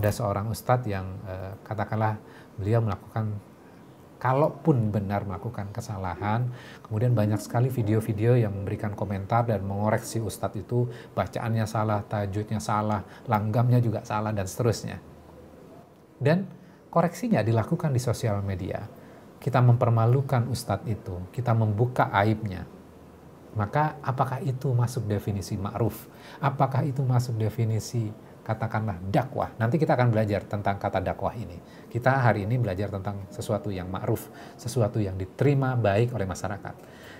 ada seorang ustadz yang katakanlah beliau melakukan, kalaupun benar melakukan kesalahan, kemudian banyak sekali video-video yang memberikan komentar dan mengoreksi ustadz itu, bacaannya salah, tajwidnya salah, langgamnya juga salah, dan seterusnya. Dan koreksinya dilakukan di sosial media. Kita mempermalukan ustadz itu, kita membuka aibnya. Maka apakah itu masuk definisi ma'ruf? Apakah itu masuk definisi katakanlah dakwah? Nanti kita akan belajar tentang kata dakwah ini. Kita hari ini belajar tentang sesuatu yang ma'ruf, sesuatu yang diterima baik oleh masyarakat.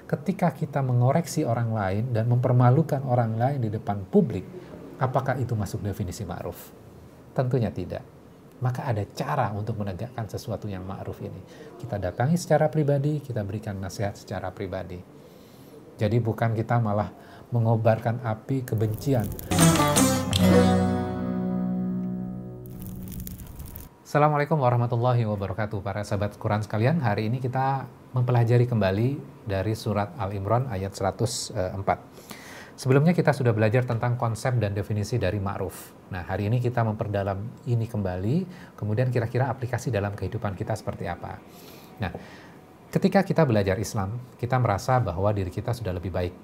Ketika kita mengoreksi orang lain dan mempermalukan orang lain di depan publik, apakah itu masuk definisi ma'ruf? Tentunya tidak. Maka ada cara untuk menegakkan sesuatu yang ma'ruf ini. Kita datangi secara pribadi, kita berikan nasihat secara pribadi. Jadi bukan kita malah mengobarkan api kebencian. Assalamualaikum warahmatullahi wabarakatuh, para sahabat Quran sekalian. Hari ini kita mempelajari kembali dari surat Al-Imran ayat 104. Sebelumnya kita sudah belajar tentang konsep dan definisi dari ma'ruf. Nah, hari ini kita memperdalam ini kembali, kemudian kira-kira aplikasi dalam kehidupan kita seperti apa. Nah, ketika kita belajar Islam, kita merasa bahwa diri kita sudah lebih baik.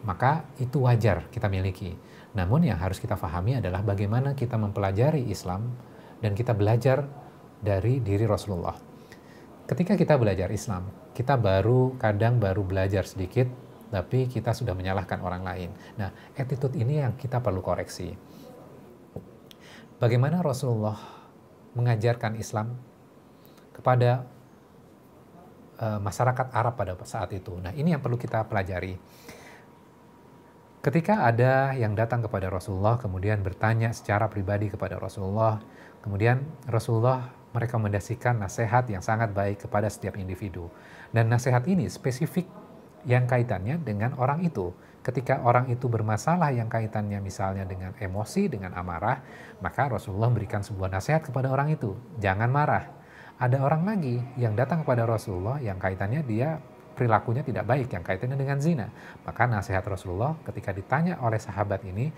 Maka itu wajar kita miliki. Namun yang harus kita pahami adalah bagaimana kita mempelajari Islam dan kita belajar dari diri Rasulullah. Ketika kita belajar Islam, kita kadang baru belajar sedikit, tapi kita sudah menyalahkan orang lain. Nah, attitude ini yang kita perlu koreksi. Bagaimana Rasulullah mengajarkan Islam kepada masyarakat Arab pada saat itu. Nah, ini yang perlu kita pelajari. Ketika ada yang datang kepada Rasulullah, kemudian bertanya secara pribadi kepada Rasulullah, kemudian Rasulullah merekomendasikan nasihat yang sangat baik kepada setiap individu. Dan nasihat ini spesifik yang kaitannya dengan orang itu. Ketika orang itu bermasalah yang kaitannya misalnya dengan emosi, dengan amarah, maka Rasulullah memberikan sebuah nasihat kepada orang itu. Jangan marah. Ada orang lagi yang datang kepada Rasulullah yang kaitannya dia perilakunya tidak baik, yang kaitannya dengan zina. Maka nasihat Rasulullah ketika ditanya oleh sahabat ini,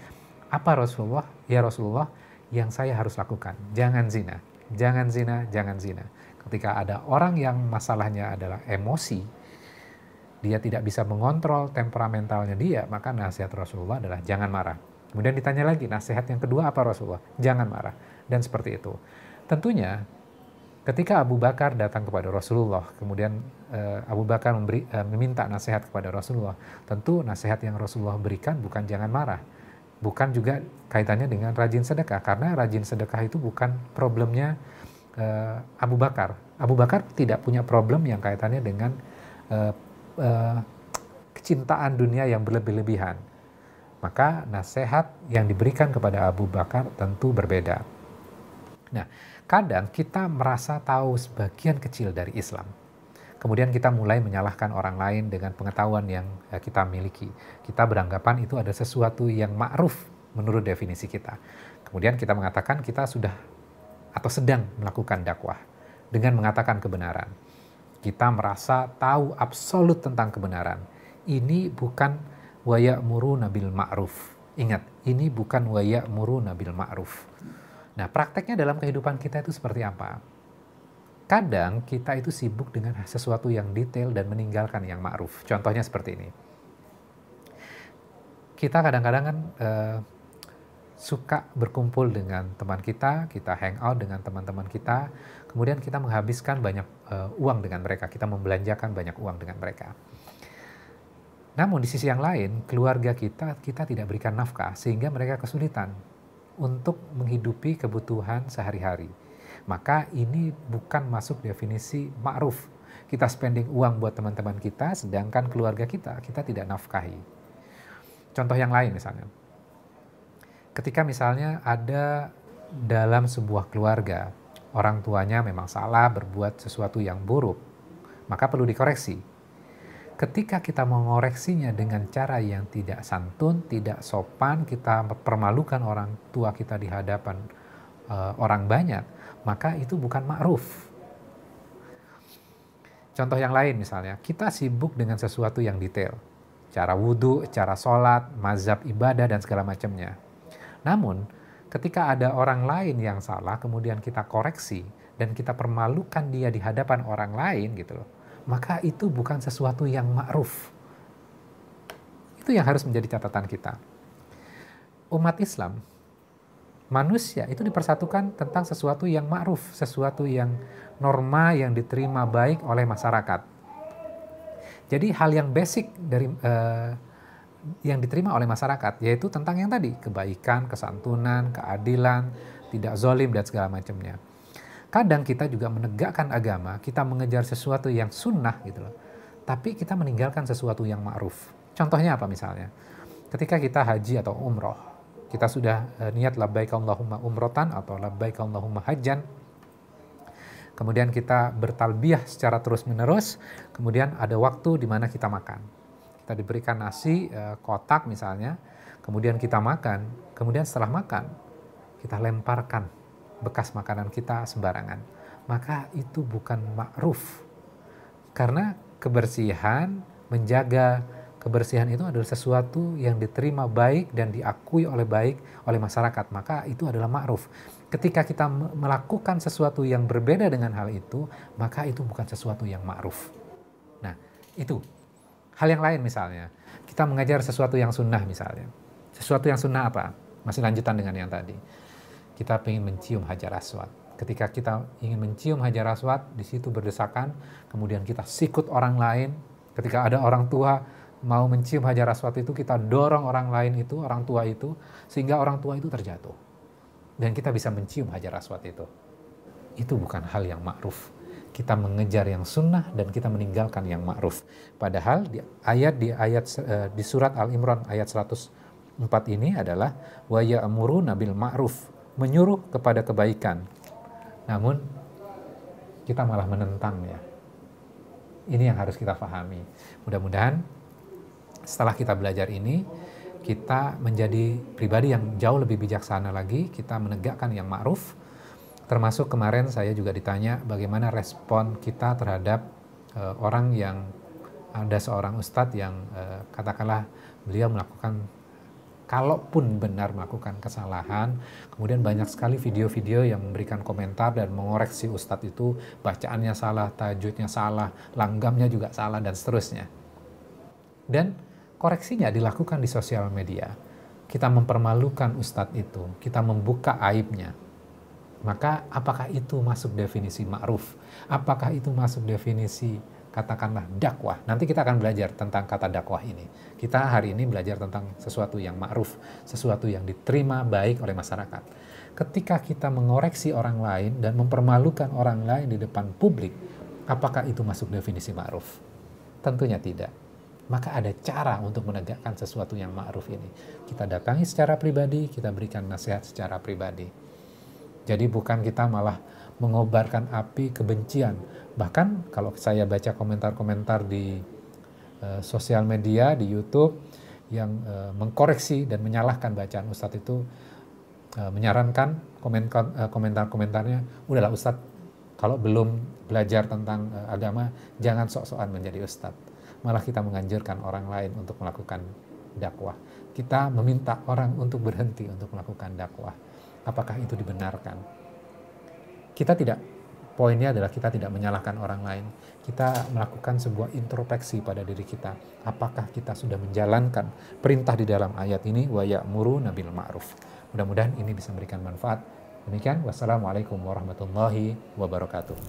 apa Rasulullah? Ya Rasulullah, yang saya harus lakukan, jangan zina, jangan zina, jangan zina. Ketika ada orang yang masalahnya adalah emosi, dia tidak bisa mengontrol temperamentalnya dia, maka nasihat Rasulullah adalah jangan marah. Kemudian ditanya lagi, nasihat yang kedua apa Rasulullah? Jangan marah. Dan seperti itu. Tentunya ketika Abu Bakar datang kepada Rasulullah, kemudian Abu Bakar meminta nasihat kepada Rasulullah, tentu nasihat yang Rasulullah berikan bukan jangan marah, bukan juga kaitannya dengan rajin sedekah, karena rajin sedekah itu bukan problemnya Abu Bakar. Abu Bakar tidak punya problem yang kaitannya dengan kecintaan dunia yang berlebih-lebihan. Maka nasihat yang diberikan kepada Abu Bakar tentu berbeda. Nah, kadang kita merasa tahu sebagian kecil dari Islam. Kemudian kita mulai menyalahkan orang lain dengan pengetahuan yang kita miliki. Kita beranggapan itu ada sesuatu yang ma'ruf menurut definisi kita. Kemudian kita mengatakan kita sudah atau sedang melakukan dakwah dengan mengatakan kebenaran. Kita merasa tahu absolut tentang kebenaran. Ini bukan wa ya'muruna bil ma'ruf. Ingat, ini bukan wa ya'muruna bil ma'ruf. Nah, prakteknya dalam kehidupan kita itu seperti apa? Kadang kita itu sibuk dengan sesuatu yang detail dan meninggalkan yang ma'ruf. Contohnya seperti ini. Kita kadang-kadang kan suka berkumpul dengan teman kita hangout dengan teman-teman kita, kemudian kita menghabiskan banyak uang dengan mereka, kita membelanjakan banyak uang dengan mereka. Namun di sisi yang lain, keluarga kita tidak berikan nafkah, sehingga mereka kesulitan untuk menghidupi kebutuhan sehari-hari. Maka ini bukan masuk definisi ma'ruf. Kita spending uang buat teman-teman kita, sedangkan keluarga kita tidak nafkahi. Contoh yang lain misalnya. Ketika misalnya ada dalam sebuah keluarga, orang tuanya memang salah berbuat sesuatu yang buruk, maka perlu dikoreksi. Ketika kita mengoreksinya dengan cara yang tidak santun, tidak sopan, kita permalukan orang tua kita di hadapan orang banyak, maka itu bukan ma'ruf. Contoh yang lain misalnya, kita sibuk dengan sesuatu yang detail. Cara wudhu, cara sholat, mazhab ibadah, dan segala macamnya. Namun, Ketika ada orang lain yang salah, kemudian kita koreksi, dan kita permalukan dia di hadapan orang lain gitu loh, maka itu bukan sesuatu yang ma'ruf. Itu yang harus menjadi catatan kita. Umat Islam, manusia itu dipersatukan tentang sesuatu yang ma'ruf, sesuatu yang norma yang diterima baik oleh masyarakat. Jadi hal yang basic dari yang diterima oleh masyarakat, yaitu tentang yang tadi, kebaikan, kesantunan, keadilan, tidak zolim, dan segala macamnya. Kadang kita juga menegakkan agama, kita mengejar sesuatu yang sunnah gitu loh, tapi kita meninggalkan sesuatu yang ma'ruf. Contohnya apa misalnya? Ketika kita haji atau umroh, kita sudah niat labbaik Allahumma umrotan atau labbaik Allahumma hajjan, kemudian kita bertalbiyah secara terus-menerus, kemudian ada waktu di mana kita makan. Kita diberikan nasi kotak misalnya, kemudian kita makan, kemudian setelah makan, kita lemparkan bekas makanan kita sembarangan. Maka itu bukan ma'ruf. Karena kebersihan, menjaga kebersihan itu adalah sesuatu yang diterima baik dan diakui oleh masyarakat, maka itu adalah ma'ruf. Ketika kita melakukan sesuatu yang berbeda dengan hal itu, maka itu bukan sesuatu yang ma'ruf. Nah, itu. Hal yang lain misalnya, kita mengajar sesuatu yang sunnah misalnya. Sesuatu yang sunnah apa? Masih lanjutan dengan yang tadi. Kita ingin mencium hajar aswad. Ketika kita ingin mencium hajar aswad, di situ berdesakan, kemudian kita sikut orang lain. Ketika ada orang tua mau mencium hajar aswad itu, kita dorong orang lain itu, orang tua itu, sehingga orang tua itu terjatuh. Dan kita bisa mencium hajar aswad itu. Itu bukan hal yang ma'ruf. Kita mengejar yang sunnah dan kita meninggalkan yang ma'ruf. Padahal di surat Al-Imran ayat 104 ini adalah wa ya'muruna bil ma'ruf, menyuruh kepada kebaikan. Namun kita malah menentangnya. Ini yang harus kita pahami. Mudah-mudahan setelah kita belajar ini, kita menjadi pribadi yang jauh lebih bijaksana lagi, kita menegakkan yang ma'ruf. Termasuk kemarin saya juga ditanya bagaimana respon kita terhadap orang yang, ada seorang ustadz yang katakanlah beliau melakukan, kalaupun benar melakukan kesalahan, kemudian banyak sekali video-video yang memberikan komentar dan mengoreksi ustadz itu, bacaannya salah, tajwidnya salah, langgamnya juga salah, dan seterusnya. Dan koreksinya dilakukan di sosial media. Kita mempermalukan ustadz itu, kita membuka aibnya. Maka apakah itu masuk definisi ma'ruf? Apakah itu masuk definisi katakanlah dakwah? Nanti kita akan belajar tentang kata dakwah ini. Kita hari ini belajar tentang sesuatu yang ma'ruf, sesuatu yang diterima baik oleh masyarakat. Ketika kita mengoreksi orang lain dan mempermalukan orang lain di depan publik, apakah itu masuk definisi ma'ruf? Tentunya tidak. Maka ada cara untuk menegakkan sesuatu yang ma'ruf ini. Kita datangi secara pribadi, kita berikan nasihat secara pribadi. Jadi bukan kita malah mengobarkan api kebencian. Bahkan kalau saya baca komentar-komentar di sosial media, di YouTube, yang mengkoreksi dan menyalahkan bacaan Ustadz itu, menyarankan komentar-komentarnya, udahlah Ustadz, kalau belum belajar tentang agama, jangan sok-sokan menjadi Ustadz. Malah kita menganjurkan orang lain untuk melakukan dakwah. Kita meminta orang untuk berhenti untuk melakukan dakwah. Apakah itu dibenarkan? Poinnya adalah kita tidak menyalahkan orang lain. Kita melakukan sebuah introspeksi pada diri kita. Apakah kita sudah menjalankan perintah di dalam ayat ini, wa ya'muruna bil ma'ruf. Mudah-mudahan ini bisa memberikan manfaat. Demikian, wassalamualaikum warahmatullahi wabarakatuh.